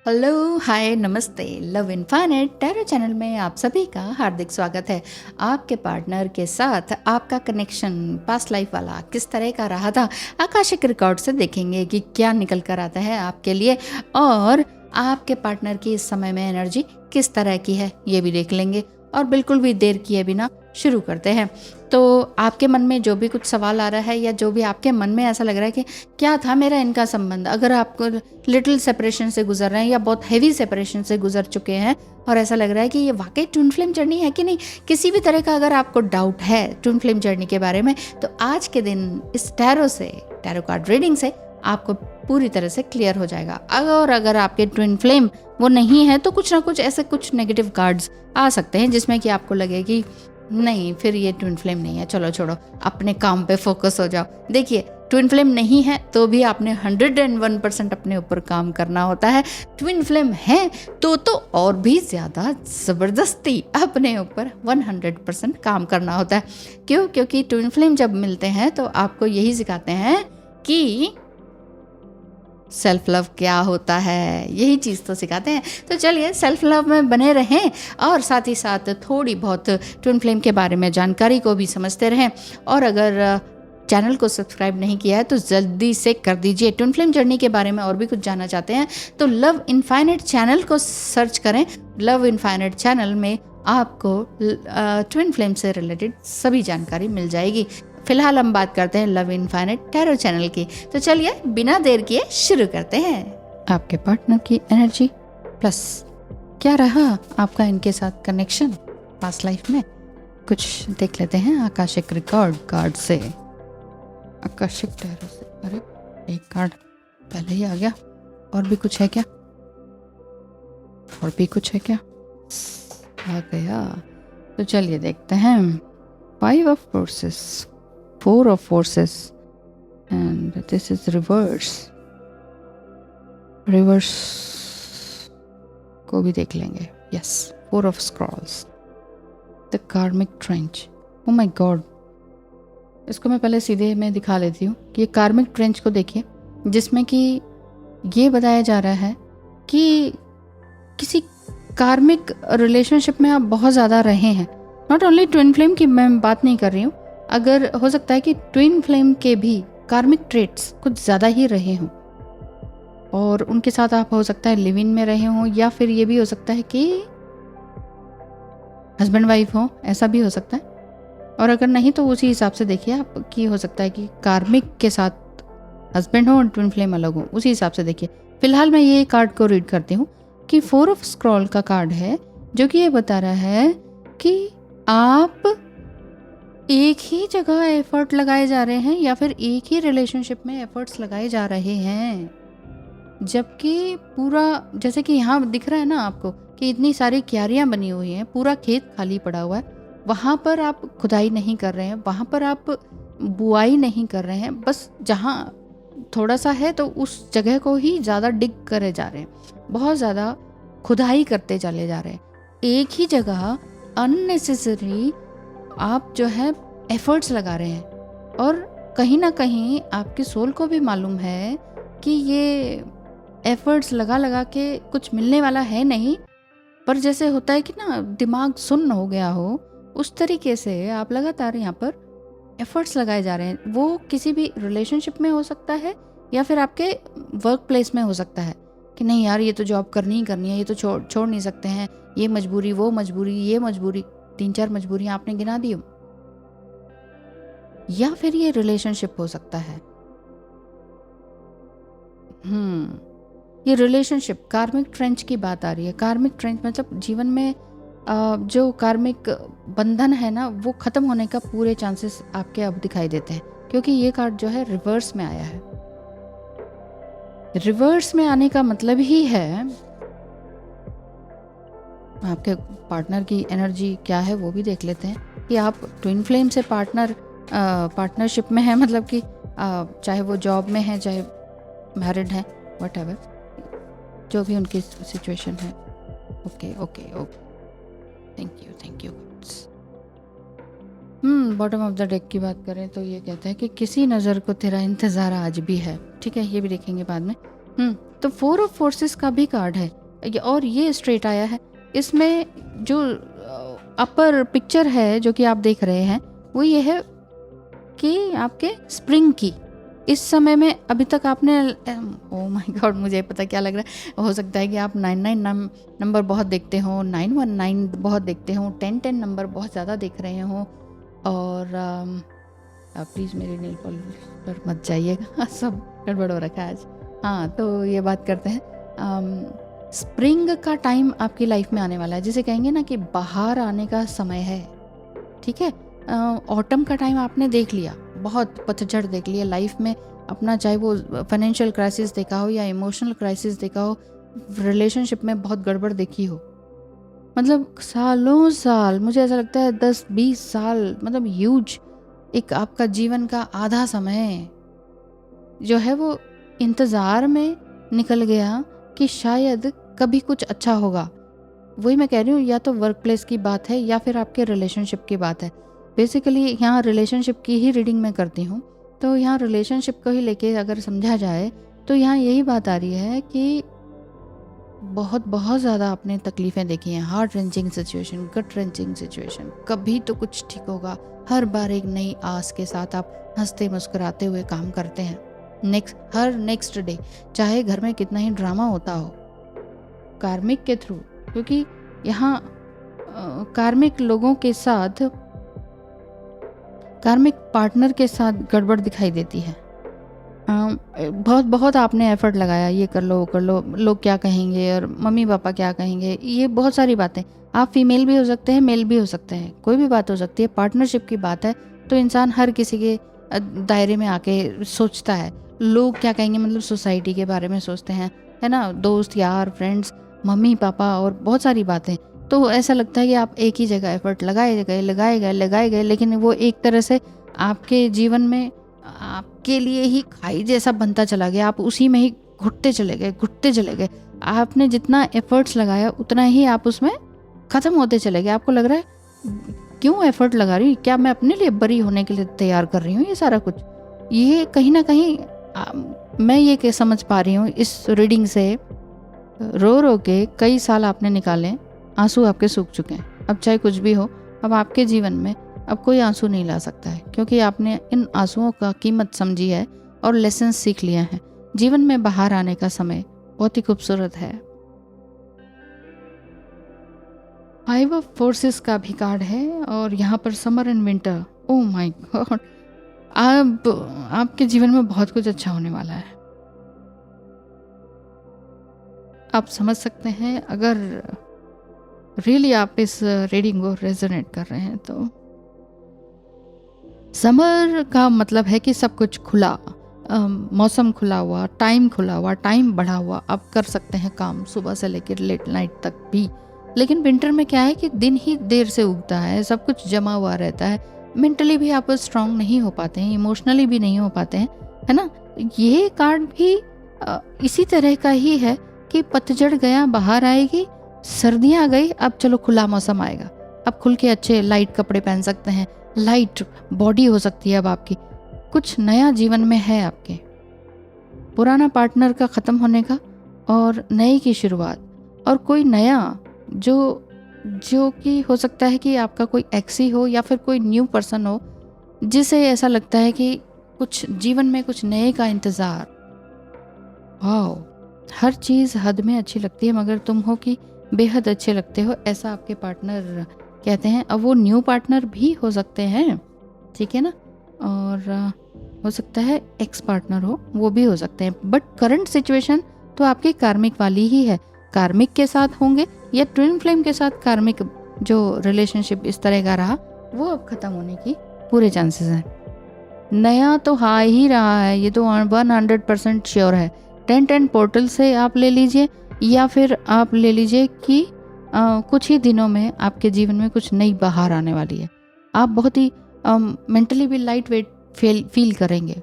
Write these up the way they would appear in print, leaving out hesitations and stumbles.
Hello, हाय, नमस्ते। Love infinite tarot channel में आप सभी का हार्दिक स्वागत है। आपके पार्टनर के साथ आपका कनेक्शन पास्ट लाइफ वाला किस तरह का रहा था, आकाशिक रिकॉर्ड से देखेंगे कि क्या निकल कर आता है आपके लिए, और आपके पार्टनर की इस समय में एनर्जी किस तरह की है ये भी देख लेंगे। और बिल्कुल भी देर किए बिना शुरू करते हैं। तो आपके मन में जो भी कुछ सवाल आ रहा है या जो भी आपके मन में ऐसा लग रहा है कि क्या था मेरा इनका संबंध, अगर आपको लिटिल सेपरेशन से गुजर रहे हैं या बहुत हैवी सेपरेशन से गुजर चुके हैं और ऐसा लग रहा है कि ये वाकई ट्विन फ्लेम जर्नी है कि नहीं, किसी भी तरह का अगर आपको डाउट है ट्विन फ्लेम जर्नी के बारे में, तो आज के दिन इस टैरो कार्ड रीडिंग से आपको पूरी तरह से क्लियर हो जाएगा। अगर आपके ट्विन फ्लेम वो नहीं है तो कुछ ना कुछ ऐसे कुछ नेगेटिव कार्ड्स आ सकते हैं जिसमें कि आपको लगे कि नहीं, फिर ये ट्विन फ्लेम नहीं है, चलो छोड़ो, अपने काम पे फोकस हो जाओ। देखिए, ट्विन फ्लेम नहीं है तो भी आपने 101% अपने ऊपर काम करना होता है। ट्विन फ्लेम है तो और भी ज़्यादा ज़बरदस्ती अपने ऊपर 100% काम करना होता है। क्यों? क्योंकि ट्विन फ्लेम जब मिलते हैं तो आपको यही सिखाते हैं कि सेल्फ लव क्या होता है, यही चीज़ तो सिखाते हैं। तो चलिए सेल्फ लव में बने रहें और साथ ही साथ थोड़ी बहुत ट्विन फ्लेम के बारे में जानकारी को भी समझते रहें। और अगर चैनल को सब्सक्राइब नहीं किया है तो जल्दी से कर दीजिए। ट्विन फ्लेम जर्नी के बारे में और भी कुछ जानना चाहते हैं तो लव इनफाइनाइट चैनल को सर्च करें। लव इनफाइनाइट चैनल में आपको ट्विन फ्लेम से रिलेटेड सभी जानकारी मिल जाएगी। फिलहाल हम बात करते हैं लव इनफाइनाइट टैरो चैनल की। तो चलिए बिना देर किए शुरू करते हैं। आपके पार्टनर की एनर्जी प्लस क्या रहा आपका इनके साथ कनेक्शन पास्ट लाइफ में, कुछ देख लेते हैं आकाशिक रिकॉर्ड कार्ड से, आकाशिक टैरो से। अरे एक कार्ड पहले ही आ गया। और भी कुछ है क्या? और भी कुछ है क्या? आ गया। तो चलिए देखते हैं। 5 of Forces, 4 of Forces, and this is reverse को भी देख लेंगे। Yes, 4 of Scrolls, the Karmic Trench. Oh my God, इसको मैं पहले सीधे में दिखा लेती हूँ कि ये कार्मिक ट्रेंच को देखिए, जिसमें कि ये बताया जा रहा है कि किसी कार्मिक रिलेशनशिप में आप बहुत ज़्यादा रहे हैं। नॉट ओनली ट्विन फ्लेम की मैं बात नहीं कर रही हूँ, अगर हो सकता है कि ट्विन फ्लेम के भी कार्मिक ट्रेट्स कुछ ज़्यादा ही रहे हों और उनके साथ आप हो सकता है लिव इन में रहे हों, या फिर ये भी हो सकता है कि हस्बैंड वाइफ हो, ऐसा भी हो सकता है। और अगर नहीं तो उसी हिसाब से देखिए आप कि हो सकता है कि कार्मिक के साथ हस्बैंड हो और ट्विन फ्लेम अलग हो, उसी हिसाब से देखिए। फिलहाल मैं ये कार्ड को रीड करती हूँ कि 4 ऑफ स्क्रॉल का कार्ड है, जो कि ये बता रहा है कि आप एक ही जगह एफर्ट लगाए जा रहे हैं या फिर एक ही रिलेशनशिप में एफर्ट्स लगाए जा रहे हैं, जबकि पूरा जैसे कि यहाँ दिख रहा है ना आपको कि इतनी सारी क्यारियाँ बनी हुई हैं, पूरा खेत खाली पड़ा हुआ है, वहाँ पर आप खुदाई नहीं कर रहे हैं, वहाँ पर आप बुआई नहीं कर रहे हैं, बस जहाँ थोड़ा सा है तो उस जगह को ही ज़्यादा डिग करे जा रहे हैं, बहुत ज़्यादा खुदाई करते चले जा रहे हैं। एक ही जगह अननेसेसरी आप जो है एफर्ट्स लगा रहे हैं, और कहीं ना कहीं आपकी सोल को भी मालूम है कि ये एफर्ट्स लगा लगा के कुछ मिलने वाला है नहीं, पर जैसे होता है कि ना दिमाग सुन्न हो गया हो, उस तरीके से आप लगातार यहाँ पर एफर्ट्स लगाए जा रहे हैं। वो किसी भी रिलेशनशिप में हो सकता है या फिर आपके वर्क प्लेस में हो सकता है कि नहीं यार, ये तो जॉब करनी ही करनी है, ये तो छोड़ नहीं सकते हैं, ये मजबूरी, वो मजबूरी, ये मजबूरी, 3-4 मजबूरियाँ आपने गिना दी हो। या फिर ये रिलेशनशिप हो सकता है। ये रिलेशनशिप, कार्मिक ट्रेंच की बात आ रही है। कार्मिक ट्रेंच मतलब जीवन में जो कार्मिक बंधन है ना, वो खत्म होने का पूरे चांसेस आपके अब दिखाई देते हैं, क्योंकि ये कार्ड जो है रिवर्स में आया है। रिवर्स में आने का मतलब ही है आपके पार्टनर की एनर्जी क्या है वो भी देख लेते हैं कि आप ट्विन फ्लेम से पार्टनरशिप में है, मतलब कि चाहे वो जॉब में है, चाहे मैरिड है, व्हाटएवर, जो भी उनकी सिचुएशन है। Okay okay okay, thank you. Bottom of the deck की बात करें तो ये कहता है कि किसी नज़र को तेरा इंतज़ार आज भी है। ठीक है, ये भी देखेंगे बाद में तो 4 ऑफ फोर्सेस का भी कार्ड है और ये स्ट्रेट आया है। इसमें जो अपर पिक्चर है जो कि आप देख रहे हैं वो ये है कि आपके स्प्रिंग की इस समय में अभी तक आपने ओ माय गॉड, मुझे पता क्या लग रहा है, हो सकता है कि आप 99 नंबर बहुत देखते हो, 919 बहुत देखते हो, 1010 नंबर बहुत ज़्यादा देख रहे हो। और प्लीज़ मेरे नेल पॉलिश पर मत जाइएगा, सब गड़बड़ हो रखा है आज। हाँ, तो ये बात करते हैं। स्प्रिंग का टाइम आपकी लाइफ में आने वाला है, जिसे कहेंगे ना कि बाहर आने का समय है, ठीक है। ऑटम का टाइम आपने देख लिया, बहुत पतझड़ देख लिया लाइफ में अपना, चाहे वो फाइनेंशियल क्राइसिस देखा हो या इमोशनल क्राइसिस देखा हो, रिलेशनशिप में बहुत गड़बड़ देखी हो, मतलब सालों साल, मुझे ऐसा लगता है 10-20 साल, मतलब ह्यूज एक आपका जीवन का आधा समय जो है वो इंतज़ार में निकल गया कि शायद कभी कुछ अच्छा होगा। वही मैं कह रही हूँ, या तो वर्क प्लेस की बात है या फिर आपके रिलेशनशिप की बात है। बेसिकली यहाँ रिलेशनशिप की ही रीडिंग मैं करती हूँ, तो यहाँ रिलेशनशिप को ही लेके अगर समझा जाए तो यहाँ यही बात आ रही है कि बहुत बहुत ज़्यादा आपने तकलीफ़ें देखी हैं, हार्ट रेंचिंग सिचुएशन, गट रेंचिंग सिचुएशन, कभी तो कुछ ठीक होगा, हर बार एक नई आस के साथ आप हंसते मुस्कुराते हुए काम करते हैं। हर नेक्स्ट डे, चाहे घर में कितना ही ड्रामा होता हो, कार्मिक के थ्रू, क्योंकि यहाँ कार्मिक लोगों के साथ, कार्मिक पार्टनर के साथ गड़बड़ दिखाई देती है। बहुत बहुत आपने एफर्ट लगाया, ये कर लो वो कर लो, लोग क्या कहेंगे और मम्मी पापा क्या कहेंगे, ये बहुत सारी बातें। आप फीमेल भी हो सकते हैं, मेल भी हो सकते हैं, कोई भी बात हो सकती है। पार्टनरशिप की बात है तो इंसान हर किसी के दायरे में आके सोचता है, लोग क्या कहेंगे, मतलब सोसाइटी के बारे में सोचते हैं, है ना, दोस्त यार फ्रेंड्स, मम्मी पापा और बहुत सारी बातें। तो ऐसा लगता है कि आप एक ही जगह एफर्ट लगाए गए, लेकिन वो एक तरह से आपके जीवन में आपके लिए ही खाई जैसा बनता चला गया। आप उसी में ही घुटते चले गए। आपने जितना एफर्ट्स लगाया उतना ही आप उसमें ख़त्म होते चले गए। आपको लग रहा है क्यों एफर्ट लगा रही हूँ, क्या मैं अपने लिए बरी होने के लिए तैयार कर रही हूँ ये सारा कुछ। ये कहीं ना कहीं मैं ये समझ पा रही हूँ इस रीडिंग से, रो रो के कई साल आपने निकाले, आंसू आपके सूख चुके हैं। अब चाहे कुछ भी हो, अब आपके जीवन में अब कोई आंसू नहीं ला सकता है, क्योंकि आपने इन आंसुओं का कीमत समझी है और लेसन सीख लिया है। जीवन में बाहर आने का समय बहुत ही खूबसूरत है। 5 ऑफ फोर्सेस का भी कार्ड है और यहाँ पर summer and winter. Oh my God, आपके जीवन में बहुत कुछ अच्छा होने वाला है। आप समझ सकते हैं अगर रियली आप इस रीडिंग को रेजोनेट कर रहे हैं तो। समर का मतलब है कि सब कुछ खुला, मौसम खुला हुआ, टाइम खुला हुआ, टाइम बढ़ा हुआ, आप कर सकते हैं काम सुबह से लेकर लेट नाइट तक भी। लेकिन विंटर में क्या है कि दिन ही देर से उगता है, सब कुछ जमा हुआ रहता है, मेंटली भी आप स्ट्रांग नहीं हो पाते हैं, इमोशनली भी नहीं हो पाते हैं, है ना। ये कार्ड भी इसी तरह का ही है कि पतझड़ गया, बाहर आएगी, सर्दियाँ गई, अब चलो खुला मौसम आएगा, अब खुल के अच्छे लाइट कपड़े पहन सकते हैं, लाइट बॉडी हो सकती है अब आपकी, कुछ नया जीवन में है आपके। पुराना पार्टनर का ख़त्म होने का और नए की शुरुआत, और कोई नया जो कि हो सकता है कि आपका कोई एक्स ही हो या फिर कोई न्यू पर्सन हो, जिसे ऐसा लगता है कि कुछ जीवन में कुछ नए का इंतज़ार। वाओ, हर चीज़ हद में अच्छी लगती है मगर तुम हो कि बेहद अच्छे लगते हो, ऐसा आपके पार्टनर कहते हैं। अब वो न्यू पार्टनर भी हो सकते हैं, ठीक है ना, और हो सकता है एक्स पार्टनर हो, वो भी हो सकते हैं। बट करंट सिचुएशन तो आपकी कार्मिक वाली ही है। कार्मिक के साथ होंगे या ट्विन फ्लेम के साथ कार्मिक जो रिलेशनशिप इस तरह का रहा, वो अब ख़त्म होने की पूरे चांसेस हैं। नया तो हा ही रहा है, ये तो 100% श्योर है। 1010 पोर्टल से आप ले लीजिए या फिर आप ले लीजिए कि कुछ ही दिनों में आपके जीवन में कुछ नई बहार आने वाली है। आप बहुत ही मेंटली भी लाइट वेट फील करेंगे,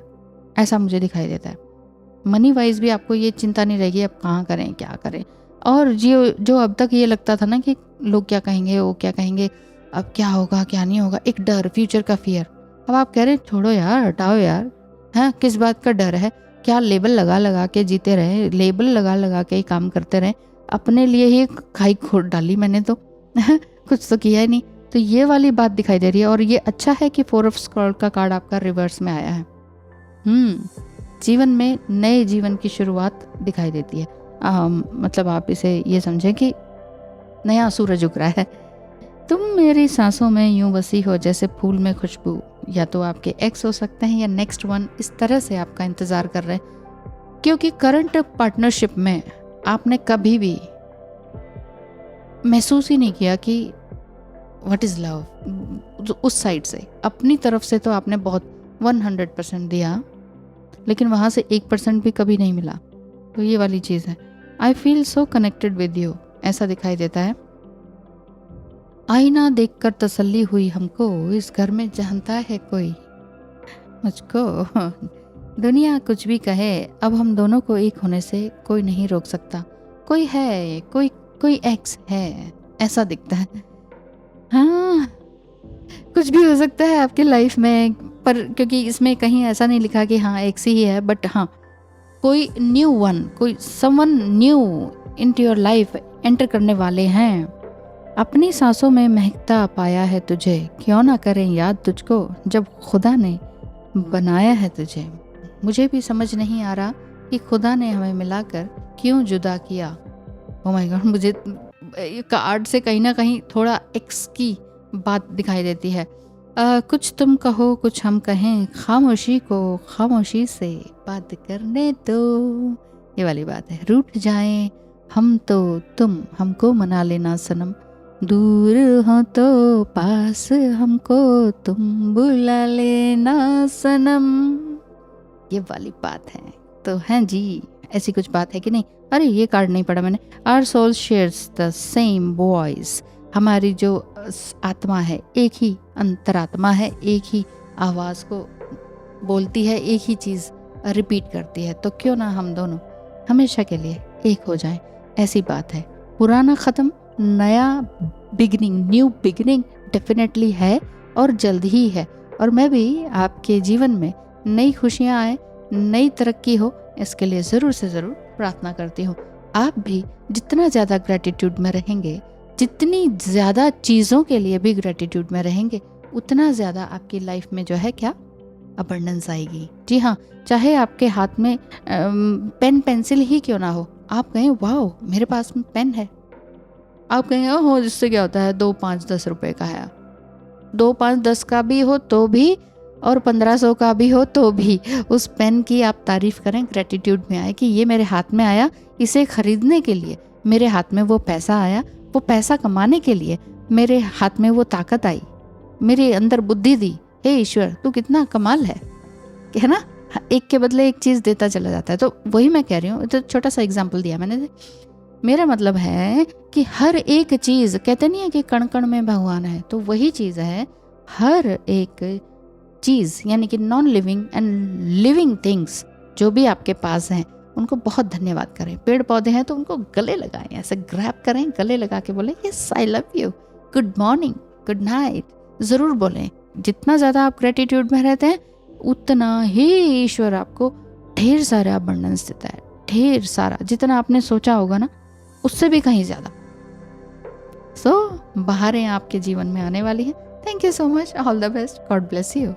ऐसा मुझे दिखाई देता है। मनी वाइज भी आपको ये चिंता नहीं रहेगी अब कहाँ करें क्या करें। और जो अब तक ये लगता था ना कि लोग क्या कहेंगे, वो क्या कहेंगे, अब क्या होगा क्या नहीं होगा, एक डर, फ्यूचर का फियर, अब आप कह रहे हैं छोड़ो यार, हटाओ यार, हाँ किस बात का डर है। क्या लेबल लगा लगा के जीते रहे, लेबल लगा लगा के ही काम करते रहे, अपने लिए ही खाई खोट डाली मैंने तो कुछ तो किया ही नहीं। तो ये वाली बात दिखाई दे रही है। और ये अच्छा है कि 4 ऑफ स्कॉर्ड का कार्ड आपका रिवर्स में आया है। जीवन में नए जीवन की शुरुआत दिखाई देती है। मतलब आप इसे ये समझें कि नया सूरज उग रहा है। तुम मेरी सांसों में यूं बसी हो जैसे फूल में खुशबू। या तो आपके एक्स हो सकते हैं या नेक्स्ट वन इस तरह से आपका इंतज़ार कर रहे हैं, क्योंकि करंट पार्टनरशिप में आपने कभी भी महसूस ही नहीं किया कि व्हाट इज़ लव। उस साइड से अपनी तरफ से तो आपने बहुत 100% दिया, लेकिन वहाँ से 1% भी कभी नहीं मिला। तो ये वाली चीज़ है। I feel so connected with you, ऐसा दिखाई देता है। आईना देखकर तसल्ली हुई हमको, इस घर में जानता है कोई मुझको। दुनिया कुछ भी कहे, अब हम दोनों को एक होने से कोई नहीं रोक सकता। कोई है, कोई एक्स है, ऐसा दिखता है। हाँ, कुछ भी हो सकता है आपकी लाइफ में, पर क्योंकि इसमें कहीं ऐसा नहीं लिखा कि हाँ एक्स ही है, बट हाँ कोई न्यू वन, कोई someone new into your life enter करने वाले हैं। अपनी सांसों में महकता पाया है तुझे, क्यों ना करें याद तुझको जब खुदा ने बनाया है तुझे। मुझे भी समझ नहीं आ रहा कि खुदा ने हमें मिलाकर क्यों जुदा किया। ओह माय गॉड, मुझे कार्ड से कहीं ना कहीं थोड़ा एक्स की बात दिखाई देती है। कुछ तुम कहो कुछ हम कहें, खामोशी को खामोशी से बात करने दो। ये वाली बात है। रूठ जाएं हम तो तुम हमको मना लेना सनम, दूर हो तो पास हमको तुम बुला लेना सनम। ये वाली बात है। तो हैं जी, ऐसी कुछ बात है कि नहीं। अरे ये कार्ड नहीं पढ़ा मैंने। Our soul shares the same voice. हमारी जो आत्मा है एक ही अंतरात्मा है, एक ही आवाज़ को बोलती है, एक ही चीज़ रिपीट करती है। तो क्यों ना हम दोनों हमेशा के लिए एक हो जाएं, ऐसी बात है। पुराना ख़त्म, नया बिगनिंग, न्यू बिगनिंग डेफिनेटली है और जल्द ही है। और मैं भी आपके जीवन में नई खुशियाँ आए, नई तरक्की हो, इसके लिए ज़रूर से ज़रूर प्रार्थना करती हूँ। आप भी जितना ज़्यादा ग्रैटिट्यूड में रहेंगे, जितनी ज़्यादा चीज़ों के लिए भी ग्रैटिट्यूड में रहेंगे, उतना ज़्यादा आपकी लाइफ में जो है क्या अबंडेंस आएगी। जी हाँ, चाहे आपके हाथ में पेन पेंसिल ही क्यों ना हो, आप कहें वाओ मेरे पास में पेन है। आप कहें ओहो जिससे क्या होता है, 2, 5, 10 रुपए का है। 2, 5, 10 का भी हो तो भी, और 1500 का भी हो तो भी, उस पेन की आप तारीफ़ करें, ग्रैटिट्यूड में आए कि ये मेरे हाथ में आया, इसे खरीदने के लिए मेरे हाथ में वो पैसा आया, वो पैसा कमाने के लिए मेरे हाथ में वो ताकत आई, मेरे अंदर बुद्धि दी। हे ईश्वर तू कितना कमाल है ना। एक के बदले एक चीज़ देता चला जाता है। तो वही मैं कह रही हूँ, तो छोटा सा एग्जाम्पल दिया मैंने। मेरा मतलब है कि हर एक चीज़, कहते नहीं है कि कण कण में भगवान है, तो वही चीज़ है। हर एक चीज़ यानी कि non living and living things जो भी आपके पास हैं, उनको बहुत धन्यवाद करें। पेड़ पौधे हैं तो उनको गले लगाएं, ऐसे ग्रैब करें, गले लगा के बोलें yes I love you, good morning, good night, ज़रूर बोलें। जितना ज़्यादा आप ग्रेटिट्यूड में रहते हैं, उतना ही ईश्वर आपको ढेर सारा अबंडेंस देता है, ढेर सारा। जितना आपने सोचा होगा ना, उससे भी कहीं ज़्यादा। सो बहारें आपके जीवन में आने वाली हैं। Thank you so much, all the best, God bless you.